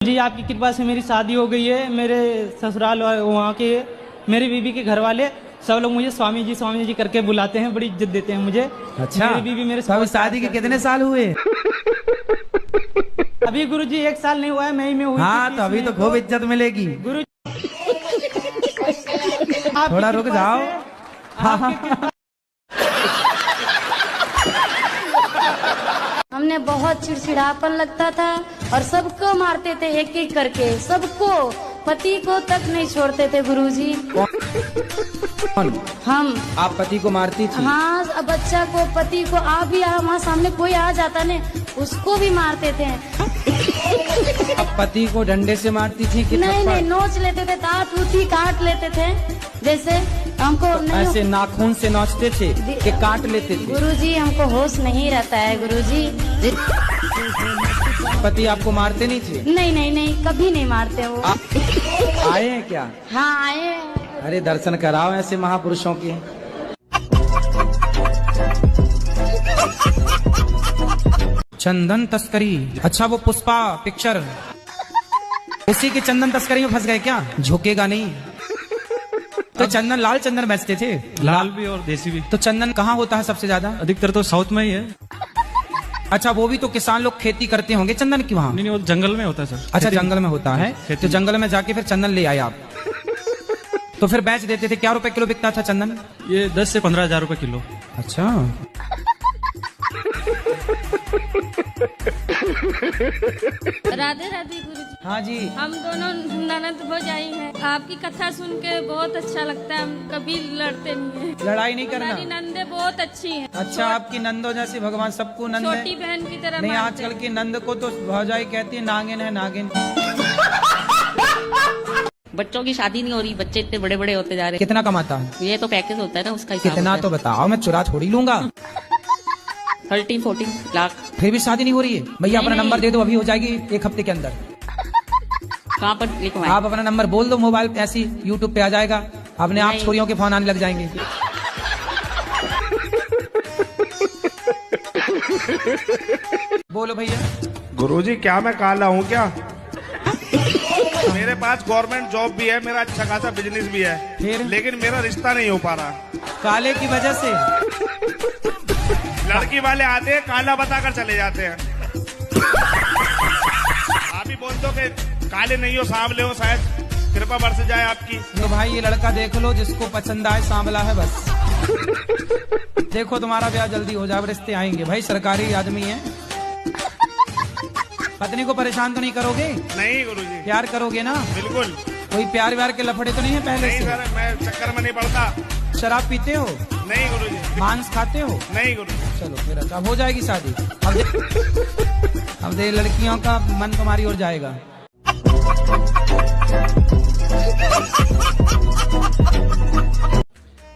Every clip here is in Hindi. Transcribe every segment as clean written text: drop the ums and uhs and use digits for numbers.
जी आपकी कृपा से मेरी शादी हो गई है। मेरे ससुराल वहाँ के मेरी बीवी के घर वाले सब लोग मुझे स्वामी जी करके बुलाते हैं, बड़ी इज्जत देते हैं मुझे। अच्छा, मेरी बीवी मेरे तो शादी के कितने साल हुए? अभी गुरुजी 1 साल नहीं हुआ है, मई में हुई। हाँ, तो अभी तो खूब इज्जत मिलेगी। गुरु थोड़ा रुक जाओ। हाँ। हमने बहुत चिड़चिड़ापन लगता था और सबको मारते थे एक एक करके, सबको, पति को तक नहीं छोड़ते थे गुरुजी। कौन? हम। आप पति को मारती थी? हाँ, अब बच्चा को, पति को, आप भी वहाँ सामने कोई आ जाता ने उसको भी मारते थे। आप पति को डंडे से मारती थी कि नहीं, नोच लेते थे, दांत उठी काट लेते थे। जैसे हमको तो ऐसे नाखून से नोचते थे कि काट लेते थे? गुरुजी हमको होश नहीं रहता है गुरुजी। पति आपको मारते नहीं थे? नहीं, कभी नहीं मारते वो। आए हैं क्या? हाँ आए हैं। अरे दर्शन कराओ ऐसे महापुरुषों के। चंदन तस्करी, अच्छा वो पुष्पा पिक्चर, उसी की चंदन तस्करी में फंस गए क्या? झुकेगा नहीं। तो चंदन, लाल चंदन बेचते थे? लाल भी और देसी भी। तो चंदन कहाँ होता है सबसे ज्यादा? अधिकतर तो साउथ में ही है। अच्छा, वो भी तो किसान लोग खेती करते होंगे चंदन की वहाँ? नहीं, वो जंगल में होता है सर। अच्छा, जंगल में होता है। तो जंगल में जाके फिर चंदन ले आए आप, तो फिर बेच देते थे। क्या रुपए किलो बिकता था चंदन? ये 10 से 15 हजार रुपए किलो। अच्छा। राधे राधे गुरुजी। हाँ जी। हम दोनों ननद भौजाई हैं। आपकी कथा सुन के बहुत अच्छा लगता है। हम कभी लड़ते नहीं हैं। लड़ाई नहीं करना। हमारी नंदे बहुत अच्छी हैं। अच्छा, आपकी नंदो जैसे भगवान सबको नंद है। छोटी बहन की तरह नहीं, मानते आजकल की नंद को तो भौजाई कहती है नागिन है, नागिन। बच्चों की शादी नहीं हो रही, बच्चे इतने बड़े बड़े होते जा रहे कितना कमाता है? हैं। ये तो पैकेज होता है ना, उसका हिसाब कितना होता तो बताओ, मैं चुरा थोड़ी लूंगा। 13-14 लाख। फिर भी शादी नहीं हो रही है? भैया अपना नहीं। नंबर दे दो, अभी हो जाएगी 1 हफ्ते के अंदर। कहाँ पर लिखवाएं? आप अपना नंबर बोल दो, मोबाइल ऐसी यूट्यूब पे आ जाएगा, अपने आप नहीं। छोरियों के फोन आने लग जाएंगे। बोलो भैया। गुरुजी, क्या मैं काला हूँ क्या? मेरे पास गवर्नमेंट जॉब भी है, मेरा अच्छा खासा बिजनेस भी है, फिर? लेकिन मेरा रिश्ता नहीं हो पा रहा। काले की वजह से? लड़की वाले आते हैं, काला बताकर चले जाते हैं। आप ही बोल दो कि काले नहीं हो, सांवले हो, शायद कृपा बरस जाए आपकी। तो भाई ये लड़का देख लो, जिसको पसंद आए, सांवला है बस। देखो तुम्हारा ब्याह जल्दी हो जाए, रिश्ते आएंगे। भाई सरकारी आदमी है। पत्नी को परेशान तो नहीं करोगे? नहीं गुरुजी। प्यार करोगे ना? बिल्कुल। कोई प्यार व्यार के लफड़े तो नहीं है पहले नहीं से? सर, मैं चक्कर में नहीं पड़ता। शराब पीते हो? नहीं गुरुजी। मांस खाते हो? नहीं गुरुजी। चलो फिर अच्छा, अब हो जाएगी शादी। अब दे लड़कियों का मन तुम्हारी ओर जाएगा।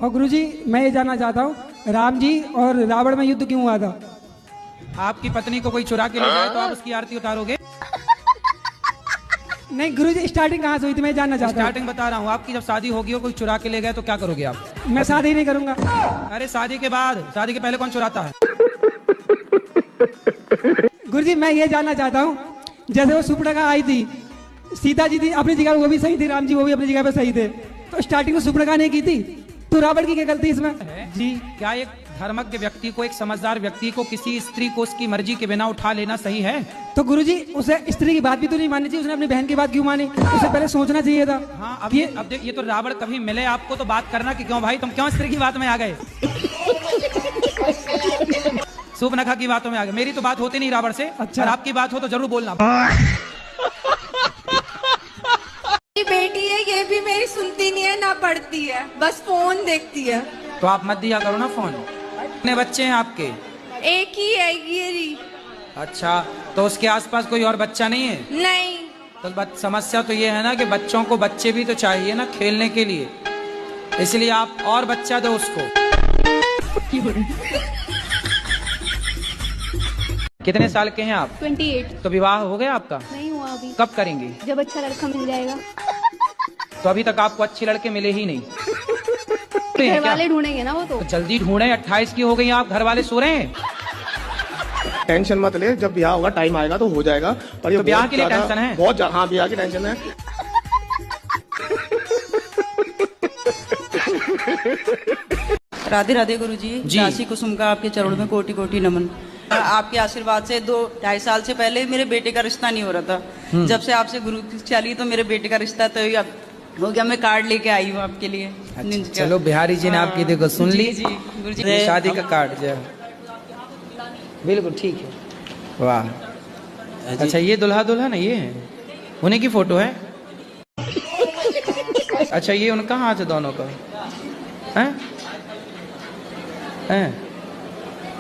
और गुरुजी, मैं ये जानना चाहता हूँ, राम जी और रावण में युद्ध क्यों हुआ था? आपकी पत्नी को कोई चुरा के ले जाए तो आप उसकी आरती उतारोगे? नहीं गुरुजी, स्टार्टिंग कहाँ से हुई थी मैं जानना चाहता हूँ। स्टार्टिंग बता रहा हूँ। आपकी जब शादी होगी और कोई चुरा के ले गए तो क्या करोगे आप? मैं शादी नहीं करूंगा। अरे शादी के बाद, शादी के पहले कौन चुराता है? गुरुजी, मैं ये जानना चाहता हूँ, जैसे वो सुपर्णखा आई थी, सीता जी थी अपनी जगह, वो भी सही थी, राम जी वो भी अपनी जगह पे सही थे, तो स्टार्टिंग में सुपर्णखा ने की थी, तो रावण की क्या गलती इसमें? जी, क्या एक धर्मज्ञ व्यक्ति को, एक समझदार व्यक्ति को किसी स्त्री को उसकी मर्जी के बिना उठा लेना सही है? तो गुरुजी, उसे स्त्री की बात भी तो नहीं माननी चाहिए, उसने अपनी बहन की बात क्यों मानी? उसे पहले सोचना चाहिए था। हाँ, अब ये तो रावण कभी मिले आपको तो बात करना कि क्यों भाई तुम क्यों स्त्री की बात में आ गए? सुपर्णखा की बातों में आ गए। मेरी तो बात होती नहीं रावण से। अच्छा, और आपकी बात हो तो जरूर बोलना। बेटी है, ये भी मेरी सुनती नहीं है ना पढ़ती है, बस फोन देखती है। तो आप मत दिया करो ना फोन। कितने बच्चे हैं आपके? एक ही है ये। अच्छा, तो उसके आसपास कोई और बच्चा नहीं है? नहीं। तो समस्या तो ये है ना कि बच्चों को बच्चे भी तो चाहिए ना खेलने के लिए, इसलिए आप और बच्चा दो उसको। कितने साल के हैं आप? 28। तो विवाह हो गया आपका? नहीं हुआ अभी। कब करेंगे? जब अच्छा लड़का मिल जाएगा। तो अभी तक आपको अच्छे लड़के मिले ही नहीं? घर वाले ढूंढेंगे ना वो तो। जल्दी ढूंढे। 28 की हो गई आप, घर वाले सो रहे हैं। टेंशन मत ले, जब ब्याह होगा टाइम आएगा तो हो जाएगा। पर ये तो ब्याह बहुत के लिए ज्यादा- टेंशन है? बहुत हाँ, ब्याह की टेंशन है। राधे राधे गुरु जी। दासी कुसुम का आपके चरणों में कोटि कोटि नमन। आपके आशीर्वाद से 2-2.5 साल से पहले मेरे बेटे का रिश्ता नहीं हो रहा था। जब से आपसे गुरु चली तो मेरे बेटे का रिश्ता तो हो गया। मैं कार्ड लेके आई हूँ आपके लिए। चलो बिहारी जी ने आपकी देखो सुन ली जी गुरु जी। शादी का कार्ड जो बिल्कुल ठीक है। वाह, अच्छा ये दुल्हा दुल्हन है, ये है उन्हीं की फोटो है। अच्छा ये उनका हाथ है दोनों का, हैं? हैं?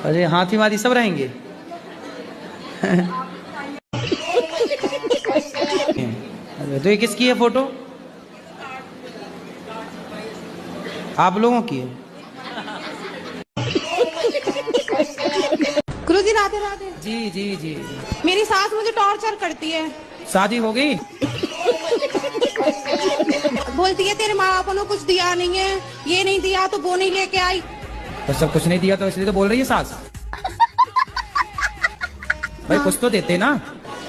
अरे हाथी वादी सब रहेंगे। तो ये किसकी है फोटो? आप लोगों की है। गुरु जी राधे राधे। जी जी जी। मेरी सास मुझे टॉर्चर करती है। शादी हो गई? बोलती है तेरे माँ बाप ने कुछ दिया नहीं है, ये नहीं दिया तो वो नहीं लेके आई। तो सब कुछ नहीं दिया तो इसलिए तो बोल रही है सास। भाई कुछ तो देते ना,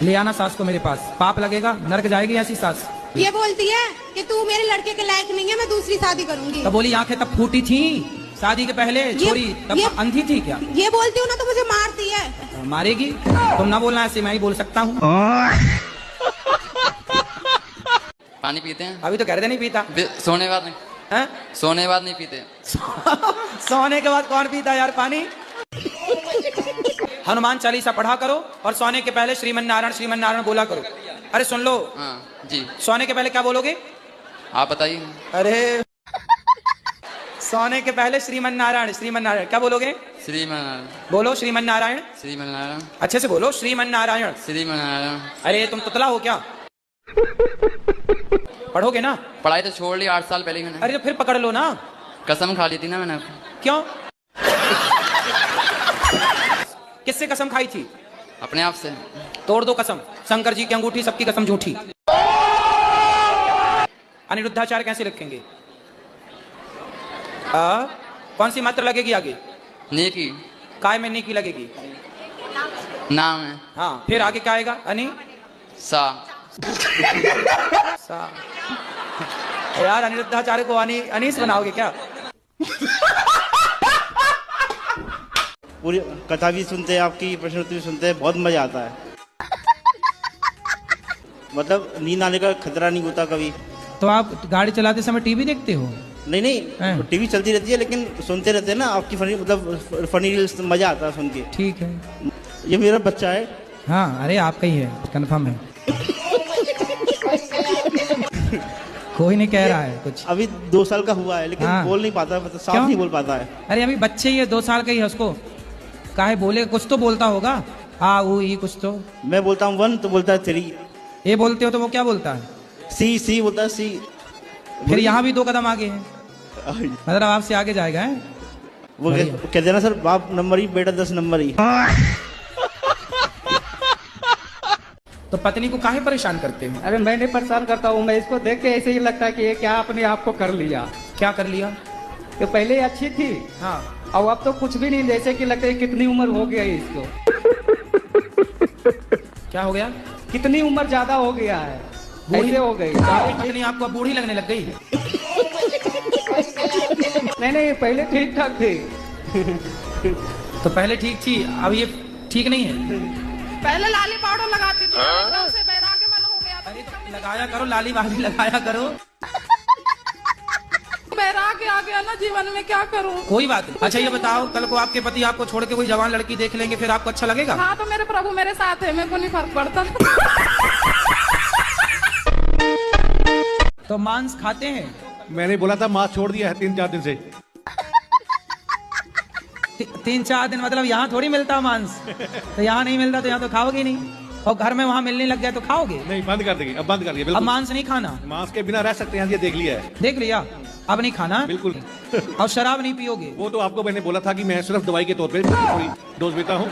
ले आना सास को मेरे पास, पाप लगेगा, नरक जाएगी ऐसी सास। ये बोलती है कि तू मेरे लड़के के लायक नहीं है, मैं दूसरी शादी करूंगी। तब बोली आंखें तब फूटी थी शादी के पहले, छोरी तब अंधी थी क्या? ये बोलती हूँ ना तो मुझे मारती है। मारेगी? तुम ना बोलना ऐसे, मैं ही बोल सकता हूँ। पानी पीते हैं? अभी तो कह रहे थे नहीं पीता। सोने बाद नहीं है? सोने के बाद नहीं पीते। सोने के बाद कौन पीता यार पानी? हनुमान चालीसा पढ़ा करो और सोने के पहले श्रीमन नारायण बोला करो। अरे सुन लो। हाँ जी। सोने के पहले क्या बोलोगे? आप बताइए। अरे सोने के पहले श्रीमन नारायण क्या बोलोगे? श्रीमन। बोलो श्रीमन नारायण। श्रीमन नारायण। अच्छे से बोलो श्रीमन नारायण। श्रीमन नारायण। अरे तुम तुतला हो क्या? पढ़ोगे ना? पढ़ाई तो छोड़ ली 8 साल पहले मैंने। अरे तो फिर पकड़ लो ना। कसम खा ली थी ना मैंने। क्यों? किससे कसम खाई थी? अपने आप से। तोड़ दो कसम। शंकर जी की अंगूठी, सबकी कसम झूठी। अनिरुद्धाचार्य कैसे लिखेंगे? कौन सी मात्रा लगेगी आगे? नेकी। काय में नेकी लगेगी? नाम है। हाँ, फिर आगे क्या आएगा? सा। यार अनिरुद्धाचार्य को अनीस बनाओगे क्या? पूरी कथा भी सुनते हैं, आपकी प्रश्नोत्तरी भी सुनते हैं, बहुत मजा आता है। मतलब नींद आने का खतरा नहीं होता कभी। तो आप गाड़ी चलाते समय टीवी देखते हो? नहीं, टीवी चलती रहती है लेकिन सुनते रहते हैं ना आपकी फनी, मतलब फनी रील्स, मजा आता है सुन के। ठीक है। ये मेरा बच्चा है। हाँ, अरे आपका ही है, कंफर्म है। कोई नहीं कह रहा है कुछ। अभी 2 साल का हुआ है लेकिन बोल नहीं पाता, मतलब साफ नहीं बोल पाता है। अरे अभी बच्चे ही है, 2 साल का ही है, उसको काहे बोले? कुछ तो बोलता होगा। ई कुछ तो। मैं बोलता हूँ 1 तो बोलता है 3। ये बोलते हो तो वो क्या बोलता है? सी बोलता है सी। फिर यहाँ भी 2 कदम आगे है, मतलब आपसे आगे जाएगा है? वो कहते हैं ना सर, बाप नंबर ही बेटा 10 नंबर ही। तो पत्नी को काहे परेशान करते हैं? अरे मैं नहीं परेशान करता हूँ, मैं इसको देख के ऐसे ही लगता है कि ये क्या अपने आप को कर लिया। क्या कर लिया? तो पहले अच्छी थी, हाँ, और अब तो कुछ भी नहीं, जैसे कि लगता है कितनी उम्र हो गया है इसको। क्या हो गया? कितनी उम्र ज्यादा हो गया है, ऐसे हो गई। पत्नी आपको बूढ़ी लगने लग गई? नहीं, पहले ठीक ठाक थी। तो पहले ठीक थी, अब ये ठीक नहीं है? पहले लाली पाउडर लगाती थी, से बैराग मन हो गया। अरे तो लगाया करो, लाली वाली लगाया करो। बैराग आ गया ना जीवन में, क्या करूं? कोई बात नहीं। अच्छा ये बताओ, कल को आपके पति आपको छोड़ के कोई जवान लड़की देख लेंगे, फिर आपको अच्छा लगेगा? हाँ, तो मेरे प्रभु मेरे साथ है, मेरे को नहीं फर्क पड़ता। तो मांस खाते हैं? मैंने बोला था मांस छोड़ दिया है 3-4 दिन से। 3-4 दिन मतलब यहाँ थोड़ी मिलता मांस। तो यहाँ नहीं मिलता तो यहाँ तो खाओगे नहीं, और घर में वहाँ मिलने लग गया तो खाओगे? नहीं, बंद कर देंगे, अब बंद कर दिया। अब मांस नहीं खाना? मांस के बिना रह सकते हैं, ये देख लिया है। देख लिया, अब नहीं खाना? बिल्कुल। और शराब नहीं पियोगे? वो तो आपको मैंने बोला था कि मैं सिर्फ दवाई के तौर पे थोड़ी डोज देता हूँ।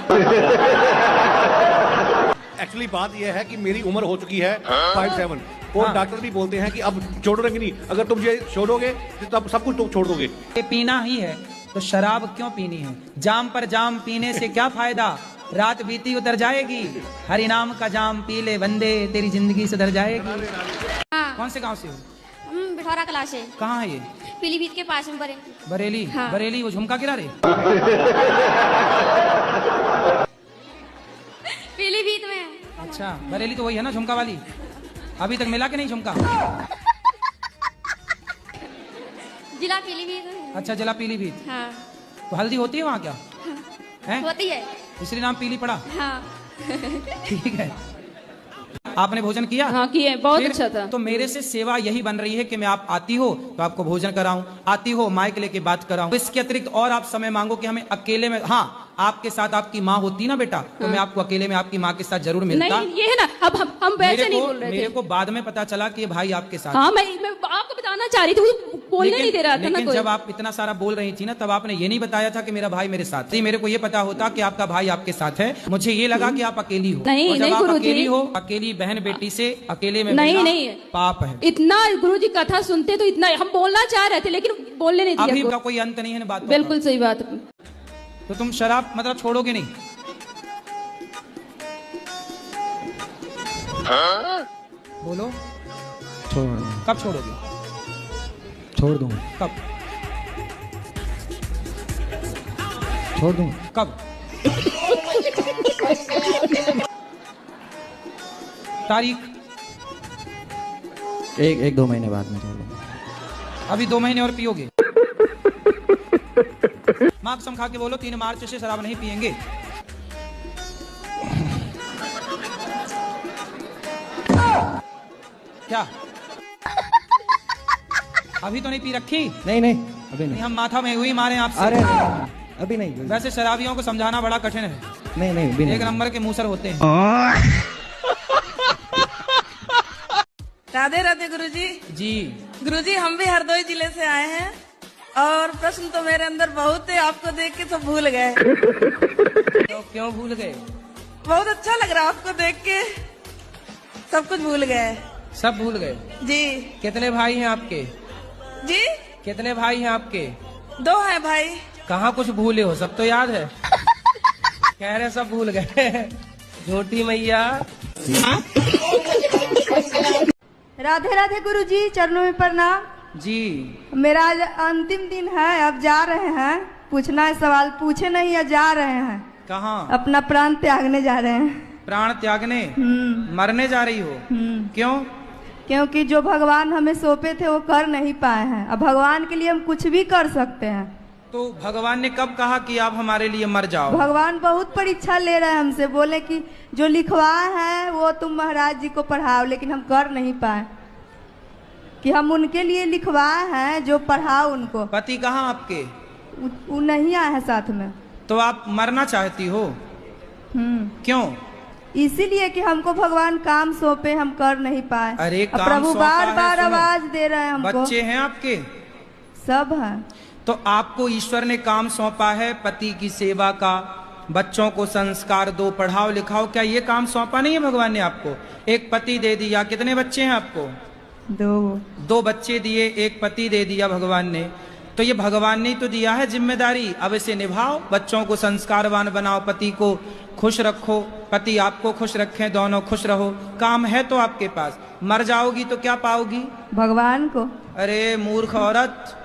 एक्चुअली बात यह है कि मेरी उम्र हो चुकी है 57, और डॉक्टर भी बोलते हैं कि अब छोड़ोगे नहीं, अगर तुम ये छोड़ोगे तो अब सब कुछ तुम छोड़ दोगे। ये पीना ही है तो शराब क्यों पीनी है? जाम पर जाम पीने से क्या फायदा? रात बीती उतर जाएगी, हरि नाम का जाम पी ले बंदे, तेरी जिंदगी सुधर जाएगी। हाँ। कौन से गांव से हो? हम बिठौरा कला से। कहाँ है ये? पीलीभीत के पास में बरेली। हाँ। बरेली वो झुमका किनारे? पीलीभीत में। अच्छा, बरेली तो वही है ना झुमका वाली? अभी तक मिला कि नहीं झुमका? जिला पीलीभीत। अच्छा, जिला पीलीभीत। हाँ। तो हल्दी होती है वहाँ क्या? है? होती है। इसलिए नाम पीली पड़ा? हाँ। ठीक है। आपने भोजन किया? हाँ किए, बहुत फिर अच्छा था। तो मेरे से सेवा यही बन रही है कि मैं आप आती हो तो आपको भोजन कराऊं, आती हो माइक लेके बात कराऊं। तो इसके अतिरिक्त और आप समय मांगो कि हमें अकेले में, हाँ आपके साथ आपकी माँ होती ना बेटा, तो मैं आपको अकेले में आपकी माँ के साथ जरूर मिलता। नहीं ये है ना, अब हम वैसे नहीं बोल रहे थे। मेरे को बाद में पता चला कि ये भाई आपके साथ। हाँ मैं आपको बताना चाह रही थी, वो बोलने नहीं दे रहा था ना लेकिन कोई। जब आप इतना सारा बोल रही थी ना, तब आपने ये नहीं बताया था कि मेरा भाई मेरे साथ है। मेरे को ये पता होता कि आपका भाई आपके साथ है, मुझे ये लगा कि आप अकेली हो। नहीं, और जब नहीं आप गुरुजी। अकेली हो, अकेली बहन बेटी से अकेले में नहीं, मिलना नहीं। पाप है। इतना गुरुजी कथा सुनते तो इतना हम बोलना चाह रहे थे, लेकिन बोलने नहीं अभी दिया। का कोई अंत नहीं है ना बात। बिल्कुल सही बात है। तो तुम शराब मतलब छोड़ोगे नहीं? बोलो। कब छोड़ोगे? छोड़ दूंगा। कब? छोड़ दूंगा। कब? तारीख? एक 2 महीने बाद में छोड़ दूंगा। अभी 2 महीने और पियोगे? माँ कसम खा के बोलो 3 मार्च से शराब नहीं पियेंगे। क्या अभी तो नहीं पी रखी? नहीं नहीं अभी नहीं। हम माथा में हुई मारे आपसे। अरे अभी नहीं। वैसे शराबियों को समझाना बड़ा कठिन है। नहीं अभी नहीं। एक नंबर के मूसर होते हैं। राधे राधे गुरुजी। जी गुरुजी, हम भी हरदोई जिले से आए हैं और प्रश्न तो मेरे अंदर बहुत है, आपको देख के सब भूल गए। तो क्यों भूल गए? बहुत अच्छा लग रहा आपको देख के, सब कुछ भूल गए। सब भूल गए? जी। कितने भाई हैं आपके? जी। कितने भाई हैं आपके? 2 हैं भाई। कहाँ कुछ भूले हो? सब तो याद है। कह रहे सब भूल गए। झोटी मैया। राधे राधे गुरुजी, चरणों में प्रणाम। जी। मेरा आज अंतिम दिन है, अब जा रहे हैं। पूछना है सवाल, पूछे नहीं है, जा रहे हैं। कहाँ? अपना प्राण त्यागने जा रहे हैं। प्राण त्यागने? मरने जा रही हो? क्यों? क्योंकि जो भगवान हमें सौंपे थे वो कर नहीं पाए हैं। अब भगवान के लिए हम कुछ भी कर सकते हैं। तो भगवान ने कब कहा कि आप हमारे लिए मर जाओ? भगवान बहुत परीक्षा ले रहे हैं हमसे, बोले कि जो लिखवाए हैं वो तुम महाराज जी को पढ़ाओ, लेकिन हम कर नहीं पाए। कि हम उनके लिए लिखवाए हैं, जो पढ़ाओ उनको। पति कहाँ आपके? वो नहीं आए हैं साथ में। तो आप मरना चाहती हो? क्यों? इसीलिए कि हमको भगवान काम सौंपे, हम कर नहीं पाए। अरे काम प्रभु सौंपा बार है, बार सुनो। आवाज दे रहे हैं हमको। बच्चे हैं आपके? सब हैं। तो आपको ईश्वर ने काम सौंपा है पति की सेवा का, बच्चों को संस्कार दो, पढ़ाओ लिखाओ। क्या ये काम सौंपा नहीं है भगवान ने आपको? एक पति दे दिया। कितने बच्चे हैं आपको? 2 बच्चे दिए, एक पति दे दिया भगवान ने। तो ये भगवान ने तो दिया है जिम्मेदारी, अब इसे निभाओ। बच्चों को संस्कारवान बनाओ, पति को खुश रखो, पति आपको खुश रखें, दोनों खुश रहो। काम है तो आपके पास। मर जाओगी तो क्या पाओगी? भगवान को। अरे मूर्ख औरत,